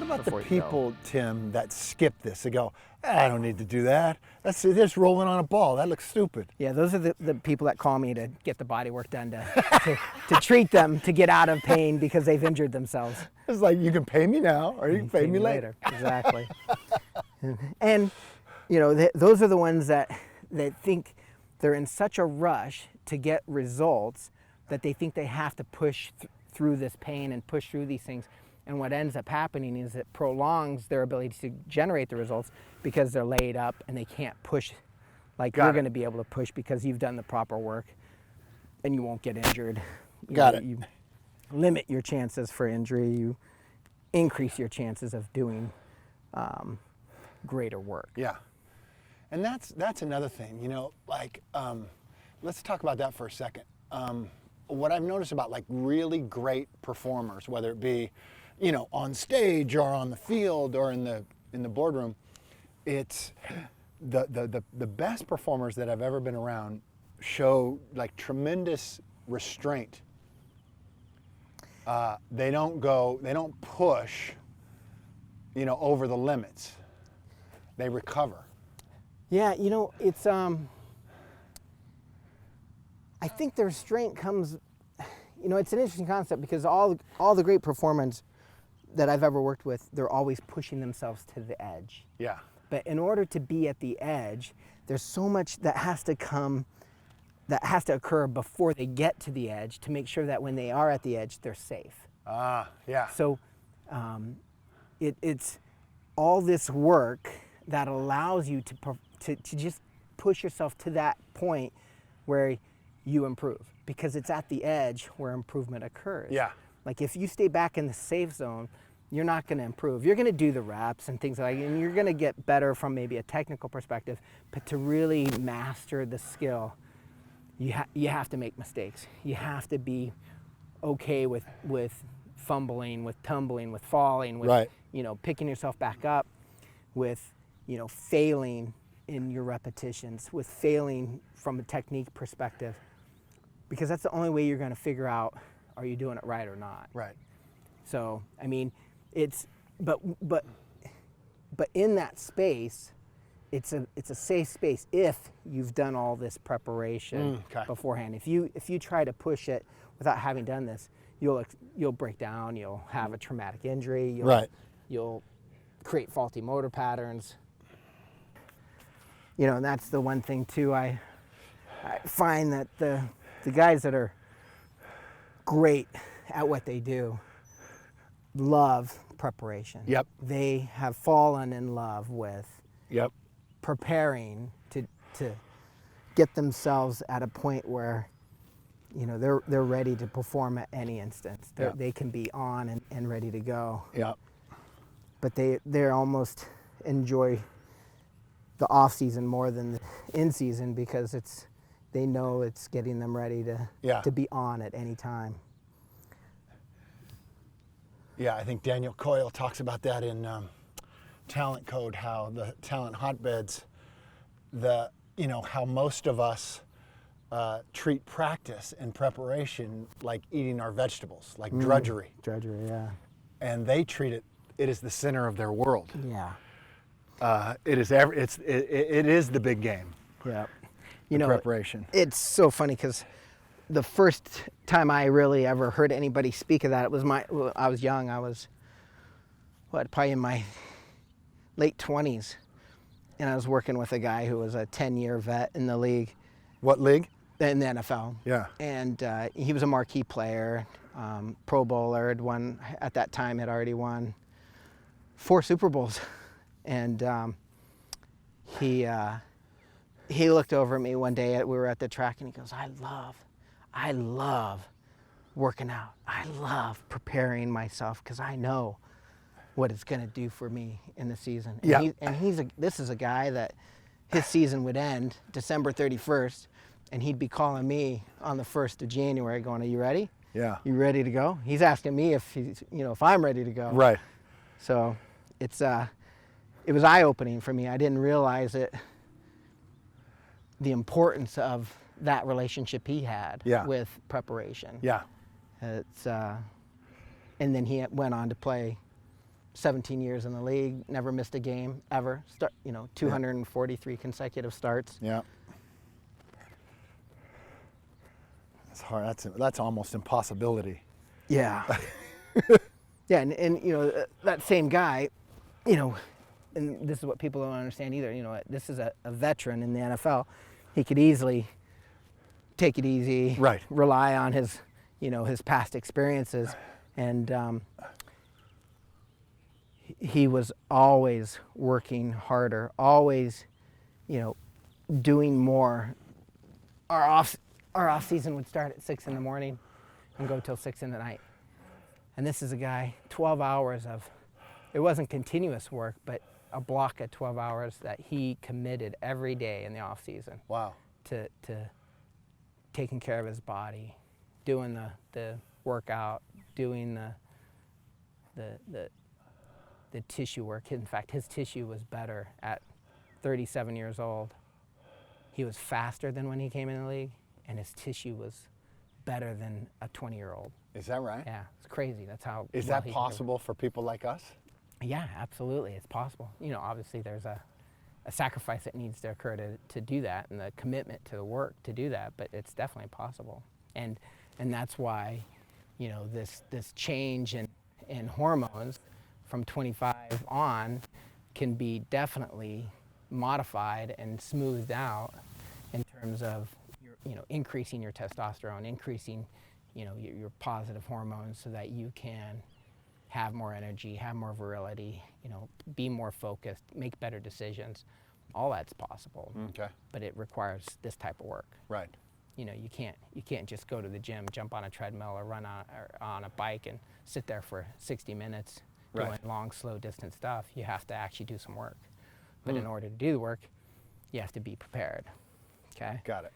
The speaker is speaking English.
What about the before you go. people, Tim, that skip this? They go, I don't need to do that. That's just rolling on a ball. That looks stupid. Yeah, those are the people that call me to get the body work done to treat them to get out of pain because they've injured themselves. It's like, you can pay me now or you can pay me later. Exactly. And you know, those are the ones that think they're in such a rush to get results that they think they have to push through this pain and push through these things. And what ends up happening is it prolongs their ability to generate the results because they're laid up and they can't push like you're going to be able to push because you've done the proper work and you won't get injured. You limit your chances for injury. You increase your chances of doing greater work. Yeah. And that's another thing, you know, like, let's talk about that for a second. What I've noticed about like really great performers, whether it be, you know, on stage or on the field or in the boardroom, it's the best performers that I've ever been around show like tremendous restraint. They don't push, you know, over the limits. They recover. Yeah, you know, it's I think the restraint comes, you know, it's an interesting concept because all the great performers that I've ever worked with, they're always pushing themselves to the edge. Yeah. But in order to be at the edge, there's so much that has to occur before they get to the edge to make sure that when they are at the edge, they're safe. Yeah. So it's all this work that allows you to just push yourself to that point where you improve, because it's at the edge where improvement occurs. Yeah. Like if you stay back in the safe zone, you're not going to improve. You're going to do the reps and things like that, and you're going to get better from maybe a technical perspective, but to really master the skill, you have to make mistakes. You have to be okay with fumbling, with tumbling, with falling, with Right. you know, picking yourself back up, with, you know, failing in your repetitions, with failing from a technique perspective, because that's the only way you're going to figure out, are you doing it right or not? Right. So, I mean, it's, but in that space, it's a safe space if you've done all this preparation beforehand. If you try to push it without having done this, you'll break down, you'll have a traumatic injury, you'll create faulty motor patterns. You know, and that's the one thing too, I find that the guys that are great at what they do love preparation. Yep. They have fallen in love with preparing to get themselves at a point where, you know, they're ready to perform at any instance. They can be on and ready to go. Yep. But they almost enjoy the off season more than the in season because they know it's getting them ready to be on at any time. Yeah, I think Daniel Coyle talks about that in Talent Code, how the talent hotbeds, how most of us treat practice and preparation like eating our vegetables, like drudgery. Drudgery, yeah. And they treat it is the center of their world. Yeah. It is the big game. Yeah. Preparation. It's so funny because the first time I really ever heard anybody speak of that, I was young. I was, probably in my late 20s. And I was working with a guy who was a 10-year vet in the league. What league? In the NFL. Yeah. And he was a marquee player, Pro Bowler, at that time had already won 4 Super Bowls. And he looked over at me one day, we were at the track, and he goes, I love working out. I love preparing myself because I know what it's going to do for me in the season. And this is a guy that his season would end December 31st, and he'd be calling me on the 1st of January going, are you ready? Yeah. You ready to go? He's asking me if I'm ready to go. Right. So it was eye-opening for me. I didn't realize the importance of that relationship he had with preparation. Yeah. And then he went on to play 17 years in the league, never missed a game ever. 243 consecutive starts. Yeah. That's hard. That's almost impossibility. Yeah. Yeah, and that same guy, and this is what people don't understand either. This is a veteran in the NFL. He could easily take it easy, Right. rely on his past experiences, and he was always working harder, always, doing more. Our off season would start at 6 in the morning and go till 6 in the night. And this is a guy, 12 hours of, it wasn't continuous work, but a block of 12 hours that he committed every day in the off season. Wow. To taking care of his body, doing the workout, doing the tissue work. In fact, his tissue was better at 37 years old. He was faster than when he came in the league, and his tissue was better than a 20-year-old. Is that right? Yeah, it's crazy. That's how. Is that possible for people like us? Yeah, absolutely. It's possible. Obviously there's a sacrifice that needs to occur to do that, and the commitment to the work to do that, but it's definitely possible. And that's why, this change in hormones from 25 on can be definitely modified and smoothed out in terms of increasing your testosterone, increasing your positive hormones, so that you can have more energy, have more virility, be more focused, make better decisions. All that's possible. Okay. But it requires this type of work. Right. You can't just go to the gym, jump on a treadmill, or run on a bike and sit there for 60 minutes doing Right. long, slow distance stuff. You have to actually do some work. But in order to do the work, you have to be prepared. Okay? Got it.